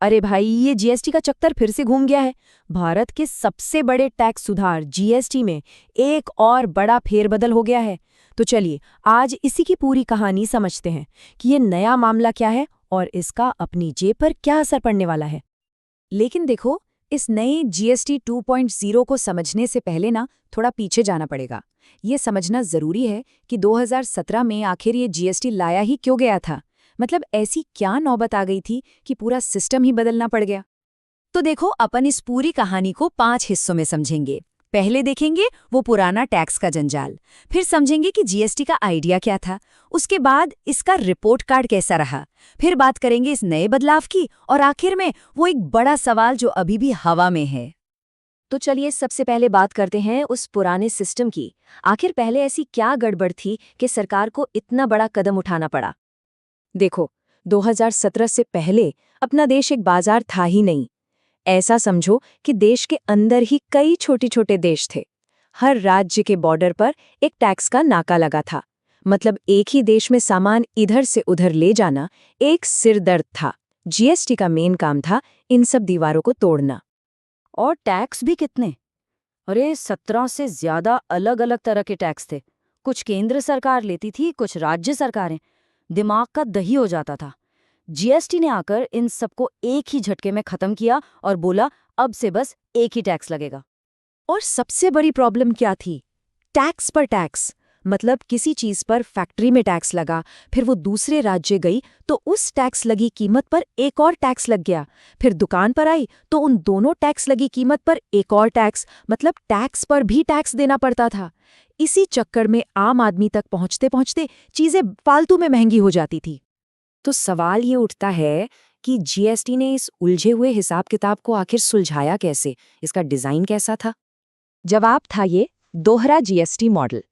अरे भाई, ये जीएसटी का चक्कर फिर से घूम गया है। भारत के सबसे बड़े टैक्स सुधार जीएसटी में एक और बड़ा फेरबदल हो गया है। तो चलिए आज इसी की पूरी कहानी समझते हैं कि ये नया मामला क्या है और इसका अपनी जेब पर क्या असर पड़ने वाला है। लेकिन देखो, इस नए जीएसटी 2.0 को समझने से पहले ना थोड़ा पीछे जाना पड़ेगा। ये समझना जरूरी है कि 2017 में आखिर ये जीएसटी लाया ही क्यों गया था। मतलब ऐसी क्या नौबत आ गई थी कि पूरा सिस्टम ही बदलना पड़ गया। तो देखो, अपन इस पूरी कहानी को 5 हिस्सों में समझेंगे। पहले देखेंगे वो पुराना टैक्स का जंजाल, फिर समझेंगे कि जीएसटी का आइडिया क्या था, उसके बाद इसका रिपोर्ट कार्ड कैसा रहा, फिर बात करेंगे इस नए बदलाव की, और आखिर में वो एक बड़ा सवाल जो अभी भी हवा में है। तो चलिए सबसे पहले बात करते हैं उस पुराने सिस्टम की। आखिर पहले ऐसी क्या गड़बड़ थी कि सरकार को इतना बड़ा कदम उठाना पड़ा। देखो, 2017 से पहले अपना देश एक बाजार था ही नहीं। ऐसा समझो कि देश के अंदर ही कई छोटे छोटे देश थे। हर राज्य के बॉर्डर पर एक टैक्स का नाका लगा था। मतलब एक ही देश में सामान इधर से उधर ले जाना एक सिरदर्द था। जीएसटी का मेन काम था इन सब दीवारों को तोड़ना। और टैक्स भी कितने! अरे 17 से ज्यादा अलग अलग तरह के टैक्स थे। कुछ केंद्र सरकार लेती थी, कुछ राज्य सरकारें। दिमाग का दही हो जाता था। जीएसटी ने आकर इन सबको एक ही झटके में खत्म किया और बोला अब से बस एक ही टैक्स लगेगा। और सबसे बड़ी प्रॉब्लम क्या थी? टैक्स पर टैक्स। मतलब किसी चीज पर फैक्ट्री में टैक्स लगा, फिर वो दूसरे राज्य गई तो उस टैक्स लगी कीमत पर एक और टैक्स लग गया, फिर दुकान पर आई तो उन दोनों टैक्स लगी कीमत पर एक और टैक्स, मतलब टैक्स पर भी टैक्स देना पड़ता था। इसी चक्कर में आम आदमी तक पहुंचते पहुंचते चीजें फालतू में महंगी हो जाती थी। तो सवाल ये उठता है कि जीएसटी ने इस उलझे हुए हिसाब किताब को आखिर सुलझाया कैसे? इसका डिजाइन कैसा था? जवाब था ये दोहरा जीएसटी मॉडल।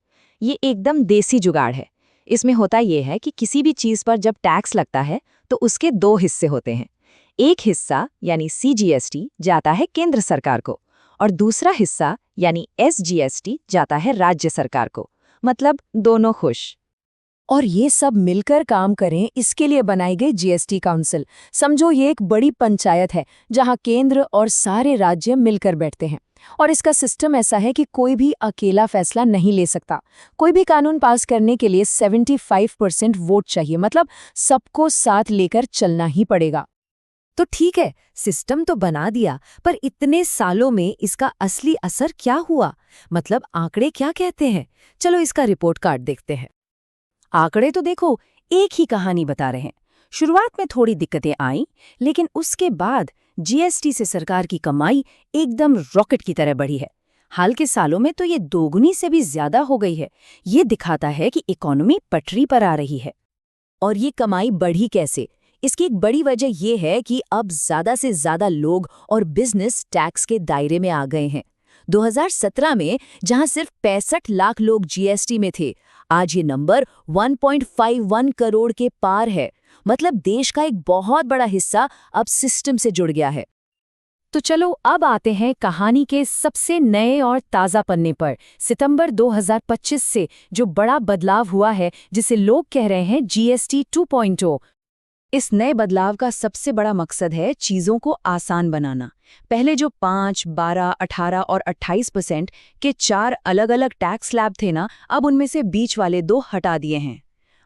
ये एकदम देसी जुगाड़ है। इसमें होता ये है कि किसी भी चीज पर जब टैक्स लगता है तो उसके दो हिस्से होते हैं। एक हिस्सा यानी सीजीएसटी जाता है केंद्र सरकार को, और दूसरा हिस्सा यानी एसजीएसटी जाता है राज्य सरकार को। मतलब दोनों खुश। और ये सब मिलकर काम करें, इसके लिए बनाई गई जीएसटी काउंसिल। समझो ये एक बड़ी पंचायत है जहां केंद्र और सारे राज्य मिलकर बैठते हैं। और इसका सिस्टम ऐसा है कि कोई भी अकेला फैसला नहीं ले सकता। कोई भी कानून पास करने के लिए 75% वोट चाहिए। मतलब सबको साथ लेकर चलना ही पड़ेगा। तो ठीक है, सिस्टम तो बना दिया, पर इतने सालों में इसका असली असर क्या हुआ? मतलब आंकड़े क्या कहते हैं? चलो इसका रिपोर्ट कार्ड देखते हैं। आंकड़े तो देखो एक ही कहानी बता रहे हैं। शुरुआत में थोड़ी दिक्कतें आईं, लेकिन उसके बाद जीएसटी से सरकार की कमाई एकदम रॉकेट की तरह बढ़ी है। हाल के सालों में तो ये दोगुनी से भी ज्यादा हो गई है। ये दिखाता है कि इकोनॉमी पटरी पर आ रही है। और ये कमाई बढ़ी कैसे? इसकी एक बड़ी वजह ये है कि अब ज्यादा से ज्यादा लोग और बिजनेस टैक्स के दायरे में आ गए हैं। 2017 में जहां सिर्फ 65 लाख लोग जीएसटी में थे, आज ये नंबर 1.51 करोड़ के पार है। मतलब देश का एक बहुत बड़ा हिस्सा अब सिस्टम से जुड़ गया है। तो चलो अब आते हैं कहानी के सबसे नए और ताज़ा पन्ने पर, सितंबर 2025 से जो बड़ा बदलाव हुआ है जिसे लोग कह रहे हैं जीएसटी 2.0। इस नए बदलाव का सबसे बड़ा मकसद है चीज़ों को आसान बनाना। पहले जो 5, 12, 18 और 28% के 4 अलग-अलग टैक्स स्लैब थे ना, अब उनमें से बीच वाले 2 हटा दिए हैं।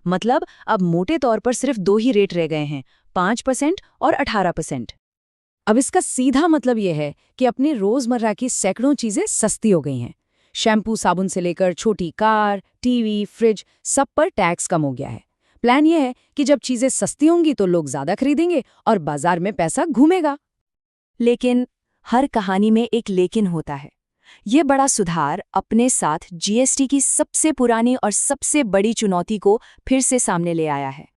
मतलब अब मोटे तौर पर सिर्फ 2 ही रेट रह गए हैं, 5% और 18%। अब इसका सीधा मतलब यह है कि अपनी रोजमर्रा की सैकड़ों चीजें सस्ती हो गई हैं। शैम्पू साबुन से लेकर छोटी कार, टीवी, फ्रिज, सब पर टैक्स कम हो गया है। प्लान यह है कि जब चीजें सस्ती होंगी तो लोग ज्यादा खरीदेंगे और बाजार में पैसा घूमेगा। लेकिन हर कहानी में एक लेकिन होता है। ये बड़ा सुधार अपने साथ जीएसटी की सबसे पुरानी और सबसे बड़ी चुनौती को फिर से सामने ले आया है।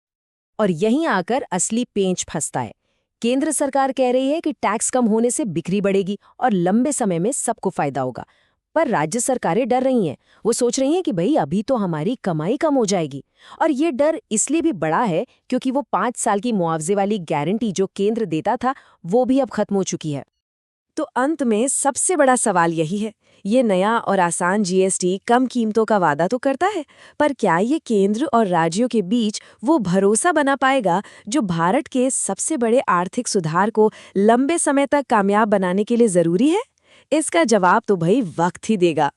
और यहीं आकर असली पेंच फंसता है। केंद्र सरकार कह रही है कि टैक्स कम होने से बिक्री बढ़ेगी और लंबे समय में सबको फायदा होगा। पर राज्य सरकारें डर रही हैं। वो सोच रही हैं कि भाई अभी तो हमारी कमाई कम हो जाएगी। और ये डर इसलिए भी बड़ा है क्योंकि वो 5 साल की मुआवजे वाली गारंटी जो केंद्र देता था, वो भी अब खत्म हो चुकी है। तो अंत में सबसे बड़ा सवाल यही है, ये नया और आसान जीएसटी कम कीमतों का वादा तो करता है, पर क्या ये केंद्र और राज्यों के बीच वो भरोसा बना पाएगा जो भारत के सबसे बड़े आर्थिक सुधार को लंबे समय तक कामयाब बनाने के लिए जरूरी है? इसका जवाब तो भाई वक्त ही देगा।